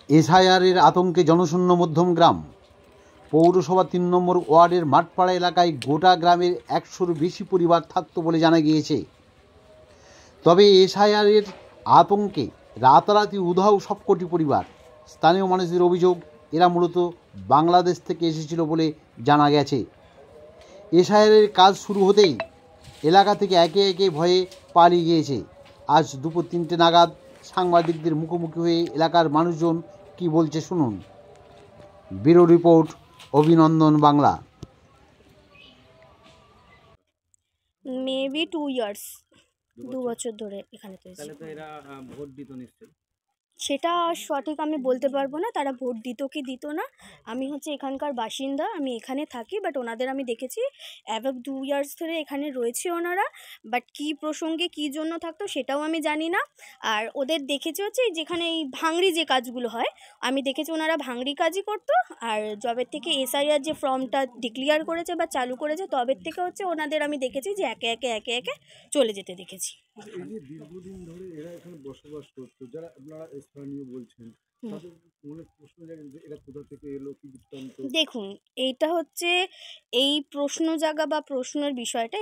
এসআইআরের আতঙ্কে জনশূন্য মধ্যমগ্রাম। পৌরসভা ৩ নম্বর ওয়ার্ডের মাঠপাড়া এলাকায় গোটা গ্রামের ১০০-র বেশি পরিবার থাকত বলে জানা গিয়েছে। তবে এসআইআরের আতঙ্কে রাতারাতি উধাও সবকটি পরিবার। স্থানীয় মানুষদের অভিযোগ, এরা মূলত বাংলাদেশ থেকে এসেছিল বলে জানা গেছে। এসআইআরের কাজ শুরু হতেই এলাকা থেকে একে একে ভয়ে পালিয়ে গিয়েছে। আজ দুপুর ৩টে নাগাদ সাংবাদিকদের মুখোমুখি হয়ে এলাকার মানুষজন কি বলছে শুনুন। ব্যুরো রিপোর্ট, অভিনন্দন বাংলা। মেবি 2 ইয়ার্স, 2 বছর ধরে এখানে তো। তাহলে তো এরা ভোট দিত নিশ্চয়ই। সেটা সঠিক আমি বলতে পারবো না, তারা ভোট দিত কি দিত না। আমি হচ্ছে এখানকার বাসিন্দা, আমি এখানে থাকি, বাট ওনাদের আমি দেখেছি অ্যাবাভ 2 ইয়ার্স ধরে এখানে রয়েছে ওনারা। বাট কী প্রসঙ্গে কী জন্য থাকতো সেটাও আমি জানি না। আর ওদের দেখেছি হচ্ছে যেখানে এই ভাঙড়ি যে কাজগুলো হয়, আমি দেখেছি ওনারা ভাঙড়ি কাজই করতো। আর জবের থেকে এসআইআর যে ফর্মটা ডিক্লিয়ার করেছে বা চালু করেছে, তবের থেকে হচ্ছে ওনাদের আমি দেখেছি যে একে একে চলে যেতে দেখেছি। এই যে দীর্ঘদিন ধরে এরা এখানে বসবাস করতো, যারা আপনারা স্থানীয় বলছেন, তাদের মনে প্রশ্ন জাগে যে এরা কোথা থেকে এলো, কি বৃত্তান্ত? দেখুন, এইটা হচ্ছে এই প্রশ্ন জাগা বা প্রশ্নের বিষয়টা,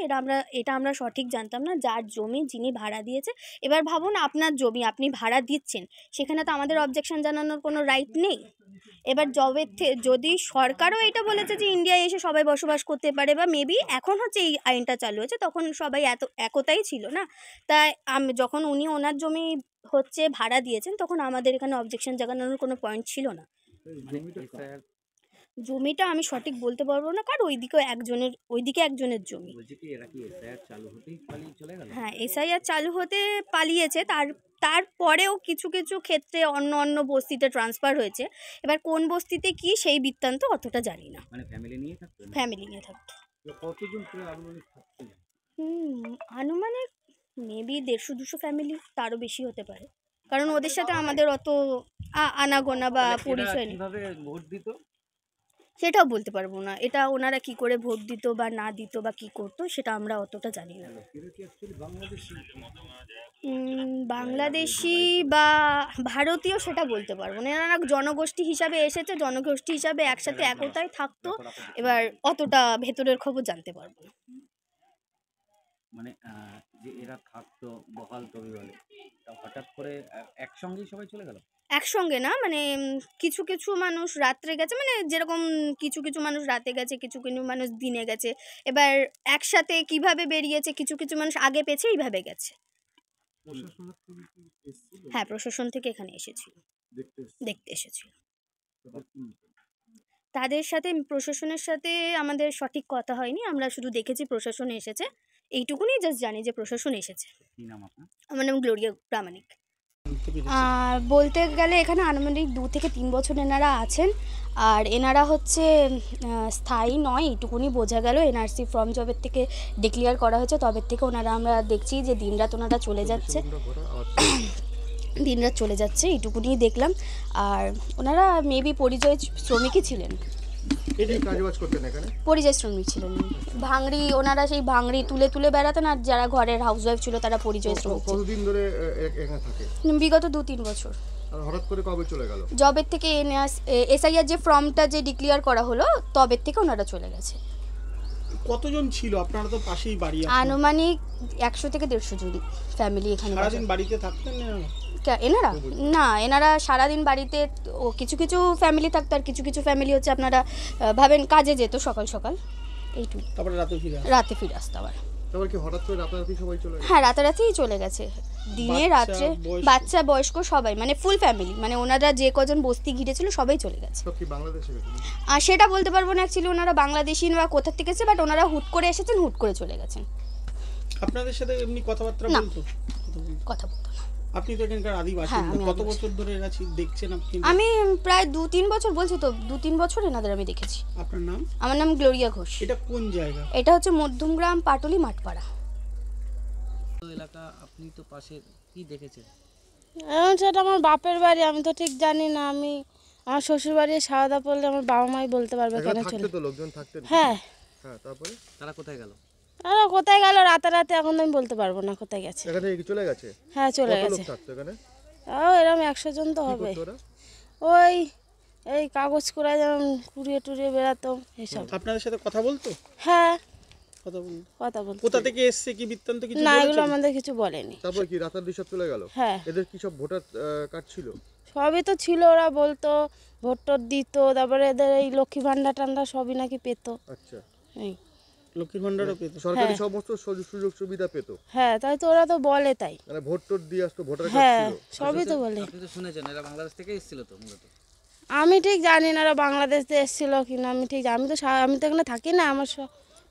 এটা আমরা সঠিক জানতাম না। যার জমি যিনি ভাড়া দিয়েছে, এবার ভাবুন আপনার জমি আপনি ভাড়া দিচ্ছেন, সেখানে তো আমাদের অবজেকশন জানানোর কোনো রাইট নেই। এবার যদি সরকারও এটা বলেছে যে ইন্ডিয়ায় এসে সবাই বসবাস করতে পারে, বা মেবি এখন হচ্ছে এই আইনটা চালু হয়েছে, তখন সবাই একতাই ছিল না। তাই যখন উনি ওনার জমি হচ্ছে ভাড়া দিয়েছেন, তখন আমাদের এখানে অবজেকশন জানানোর কোনো পয়েন্ট ছিল না। জমিটা আমি সঠিক বলতে পারবো না, কারণ ওইদিকে একজনের জমি। হ্যাঁ, এসআইআর চালু হতে পালিয়েছে। তারপরেও কিছু কিছু ক্ষেত্রে অন্য বস্তিতে ট্রান্সফার হয়েছে। এবার কোন বস্তিতে কি সেই বৃত্তান্ত অতটা জানি না। মানে ফ্যামিলি নিয়ে থাকতো। কতজন আনুমানিক থাকতেন? আনুমানিক মেবি 150-200 ফ্যামিলি, তারও বেশি হতে পারে, কারণ ওদের সাথে আমাদের অত আনাগোনা বা পরিচয় নেই। কিভাবে ভোট দিত সেটাও বলতে পারবো না। এটা ওনারা কি করে ভোট দিত বা না দিত বা কি করতো, সেটা আমরা অতটা জানি না। বাংলাদেশি বা ভারতীয় সেটা বলতে পারবো না। এনারা জনগোষ্ঠী হিসাবে এসেছে, জনগোষ্ঠী হিসাবে একসাথে একতায় থাকতো। এবার অতটা ভেতরের খবর জানতে পারবো না। মানে যে এরা থাকতো বহাল তবিবলে, হঠাৎ করে একসঙ্গেই সবাই চলে গেল? একসঙ্গে না, মানে কিছু কিছু মানুষ রাত্রে গেছে, মানে যেরকম কিছু কিছু মানুষ রাতে গেছে, কিছু কিছু মানুষ দিনে গেছে। এবার একসাথে কিভাবে বেরিয়েছে, কিছু কিছু মানুষ আগে পেছে, এইভাবে গেছে। হ্যাঁ, প্রশাসন থেকে এখানে এসেছিল, দেখতে এসেছিল। তাদের সাথে, প্রশাসনের সাথে আমাদের সঠিক কথা হয়নি। আমরা শুধু দেখেছি প্রশাসন এসেছে, এইটুকুনি জাস্ট জানি যে প্রশাসন এসেছে। আমার নাম গ্লোরিয়া প্রামাণিক। বলতে গেলে এখানে আনুমানিক 2 থেকে 3 বছর এনারা আছেন। আর এনারা হচ্ছে স্থায়ী নয়, এইটুকুনি বোঝা গেল। এনআরসি ফর্ম জবের থেকে ডিক্লেয়ার করা হয়েছে, তবের থেকে ওনারা আমরা দেখছি যে দিনরাত ওনারা চলে যাচ্ছে, দিনরাত চলে যাচ্ছে, এইটুকুনি দেখলাম। আর ওনারা মেবি পরিযায়ী শ্রমিকই ছিলেন। পরিযায়ী শ্রমিক ছিলেন, ভাঙড়ি, ওনারা সেই ভাঙড়ি তুলে বেড়াতেন। আর যারা ঘরের হাউসওয়াইফ ছিল তারা পরিযায়ী শ্রমিক। কতদিন ধরে এখানে থাকে? বিগত 2-3 বছর। আর হঠাৎ করে কবে চলে গেল? জবের থেকে এসআইআর যে ফর্মটা যে ডিক্লেয়ার করা হলো, তবের থেকে ওনারা চলে গেছে। কতজন ছিল? আপনারা তো পাশেই বাড়ি। আনুমানিক 100 থেকে 150 জন ফ্যামিলি এখানে। সারাদিন বাড়িতে থাকতেন এনারা? না, এনারা সারাদিন বাড়িতে, কিছু কিছু ফ্যামিলি থাকতো, আর কিছু কিছু ফ্যামিলি হচ্ছে আপনারা ভাবেন কাজে যেত সকাল সকাল, এইটুকু। তারপরে রাতে ফিরে আসতো আবার। তারপর কি হঠাৎ করে রাতারাতি সবাই চলে গেছে? হ্যাঁ, রাতারাতিই চলে গেছে, দিনে রাত্রে, বাচ্চা বয়স্ক সবাই, মানে ফুল ফ্যামিলি। মানে ওনারা যে কজন বস্তি ঘিরেছিল সবাই চলে গেছে। সব কি বাংলাদেশে গেছে? আর সেটা বলতে পারবো না অ্যাকচুয়ালি ওনারা বাংলাদেশি বা কোথা থেকে এসেছে, বাট ওনারা হুট করে এসেছেন, হুট করে চলে গেছেন। আপনাদের সাথে এমনি কথাবার্তা বলতো? কথা বলতো না। আপনি তো এখানকার আদিবাসী, কত বছর ধরে দেখছেন আপনি? আমি প্রায় 2-3 বছর, বলছি তো 2-3 বছর এনাদের আমি দেখেছি। আপনার নাম? আমার নাম গ্লোরিয়া ঘোষ। এটা কোন জায়গা? এটা হচ্ছে মধ্যমগ্রাম, পাটুলি, মাঠপাড়া এলাকা। আপনি তো পাশে, কি দেখেছেন? সেটা আমার বাপের বাড়ি, আমি তো ঠিক জানি না। আমার শ্বশুর বাড়ি সারদা পড়লে আমার বাবা মাই বলতে পারবে কেন চলে। লোকজন থাকতেন? হ্যাঁ। তারপরে তারা কোথায় গেল? তারা কোথায় গেল রাতে এখন আমি বলতে পারবো না কোথায় গেছে। এখানে চলে গেছে? হ্যাঁ, চলে গেছে। থাকতো এখানে? এরকম 100 জন তো হবে। ওই এই কাগজ করে যেমন কুড়িয়ে টুরিয়ে বেড়াতো এসব। আপনাদের সাথে কথা বলতো? হ্যাঁ, কথা বলতো। কোথা থেকে এসছে, কি বৃত্তান্ত কিছু না, এগুলো বলেছেন? আমাদের কিছু বলেনি। তারপর কি রাতারাতি সব চলে গেল? হ্যাঁ, এদের কি সব ভোটার কার্ড ছিল? সবই তো ছিল, ওরা বলতো ভোট টোট দিত, তারপরে এদের এই লক্ষ্মী ভান্ডার টান্ডার সবই নাকি পেতো। আচ্ছা, এই লক্ষ্মীর ভান্ডারও পেত? সরকারি হ্যাঁ। সমস্ত সুযোগ সুবিধা পেত? হ্যাঁ, তাই তো ওরা তো বলে তাই। মানে ভোট টোট দিয়ে আসতো, ভোটার কার্ড হ্যাঁ, ছিল? সবই তো বলে। আপনি তো শুনেছেন এরা বাংলাদেশ থেকে এসেছিল তো মূলত। আমি ঠিক জানি না ওরা বাংলাদেশ থেকে এসেছিল কিনা, আমি ঠিক আমি তো এখানে থাকি না, আমার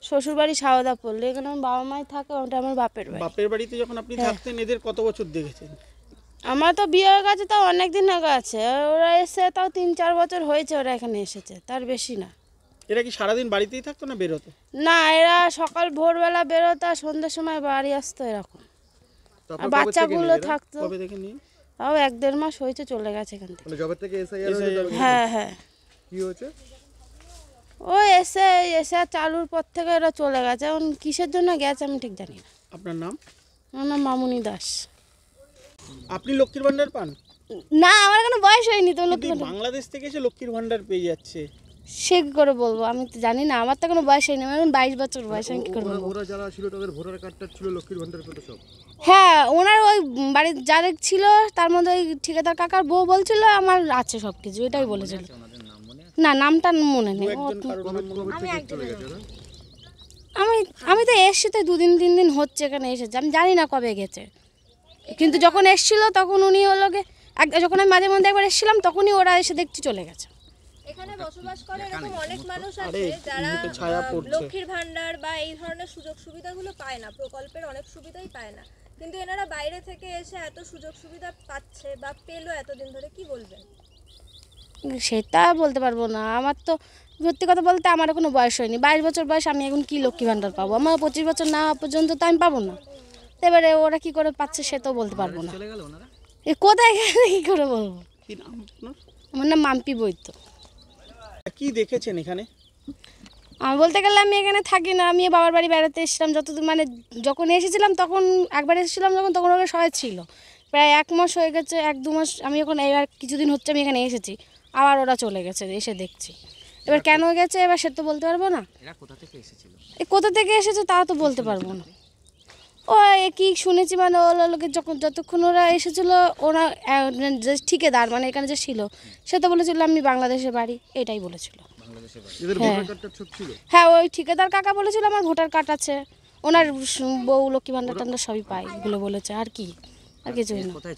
শ্বশুরবাড়ি সাওদা পড়লে, এখানে আমার বাবা মাই থাকে, ওটা আমার বাপের বাড়ি। বাপের বাড়িতে যখন আপনি হ্যাঁ। থাকতেন এদের কত বছর দেখেছেন? আমার তো বিয়ে হয়ে গেছে তাও অনেক দিন আগে আছে, ওরা এসে তাও 3-4 বছর হয়েছে ওরা এখানে এসেছে, তার বেশি না। এরা কি সারাদিন বাড়িতেই থাকতো না বেরোতো? না, এরা সকাল ভোরবেলা বেরোতো আর সন্ধ্যের সময় বাড়ি আসতো এরকম। তারপর আর কবে থেকে বাচ্চাগুলো নেই এরা? থাকতো, কবে থেকে নিয়ে? তাও 1-1.5 মাস হয়েছে চলে গেছে এখান থেকে। মানে জবের থেকে এসআইআর হয়েছে তবে? হ্যাঁ হ্যাঁ, কি হয়েছে? ওই এসে চালুর পর থেকে ওরা চলে গেছে, এখন কিসের জন্য গেছে আমি ঠিক জানি না। আপনার নাম? আমার নাম মামুনি দাস। আপনি লক্ষ্মীর ভান্ডার পান? না, আমার কোনো বয়স হয়নি তো কিন্তু নতুন। এই বাংলাদেশ থেকে এসে লক্ষ্মীর ভান্ডার পেয়ে যাচ্ছে। সে কি করে বলবো, আমি তো জানি না, আমার তো কোনো বয়স হয়নি, আমার এখন 22 বছর বয়স, আমি কি করে বলবো। ওরা যারা ছিল তাদের ভোটার কার্ডটা ছিল, লক্ষ্মীর ভান্ডার পেত সব? হ্যাঁ, ওনার ওই বাড়ির যাদের ছিল তার মধ্যে ওই ঠিকাদার কাকার বউ বলছিল আমার আছে সব কিছু, এটাই বলেছিল। ওনাদের নাম মনে আছে? না, নামটা মনে দু নেই। একজন কারোর নাম মনে- কবে থেকে চলে গেছে ওরা? আমি তো এসছি তো 2-3 দিন হচ্ছে এখানে এসেছে, আমি জানি না কবে গেছে, কিন্তু যখন এসছিল তখন উনি হলো যখন আমি মাঝে মধ্যে একবার এসেছিলাম তখনই ওরা এসে দেখছি চলে গেছে। এখানে বসবাস করে এরকম অনেক মানুষ আরে, আছে যারা মুখে ছায়া পড়ছে। লক্ষ্মীর ভান্ডার বা এই ধরনের সুযোগ সুবিধাগুলো পায় না, প্রকল্পের অনেক সুবিধাই পায় না, কিন্তু এনারা বাইরে থেকে এসে এত সুযোগ সুবিধা পাচ্ছে বা পেলো এতদিন ধরে, কি বলবেন? সেটা বলতে পারবো না, আমার তো সত্যি কথা বলতে আমার কোনো বয়স হয়নি, 22 বছর বয়স, আমি এখন কি লক্ষ্মী ভান্ডার পাবো, আমার 25 বছর না হওয়া পর্যন্ত তো আমি পাবো না। তো এবারে ওরা কি করে পাচ্ছে সেটাও বলতে পারবো না। চলে গেল ওনারা? এ কোথায় গেলে কি করে বলবো। কি নাম আপনার? আমার নাম মাম্পি বৈদ্য। কি দেখেছেন এখানে? আমি বলতে গেলে আমি এখানে থাকি না, আমি বাবার বাড়ি বেড়াতে এসেছিলাম, যতদূর মানে যখন এসেছিলাম তখন একবার এসেছিলাম তখন ওরা সবাই ছিল, প্রায় 1 মাস হয়ে গেছে, 1-2 মাস আমি এখন এবার কিছুদিন হচ্ছে আমি এখানে এসেছি, আবার ওরা চলে গেছে, এসে দেখছি। এবার কেন গেছে এবার সে তো বলতে পারবো না, এরা কোথা থেকে এসেছিল? কোথা থেকে এসেছে তা তো বলতে পারবো না। ও কি শুনেছি মানে ওরা লোকে যতক্ষণ ওরা এসেছিল ওরা যে ঠিকাদার মানে এখানে যে ছিল সে তো বলেছিল আমি বাংলাদেশে বাড়ি, এটাই বলেছিল। বাংলাদেশে বাড়ি? এদের হ্যাঁ। ভোটার কার্ডটা সব ছিল? হ্যাঁ, ওই ঠিকাদার কাকা বলেছিল আমার ভোটার কার্ড আছে, ওনার বউ লক্ষ্মী ভান্ডার টান্ডার সবই পায়, এগুলো বলেছে, আর কি, আর কিছুই না। কোথায়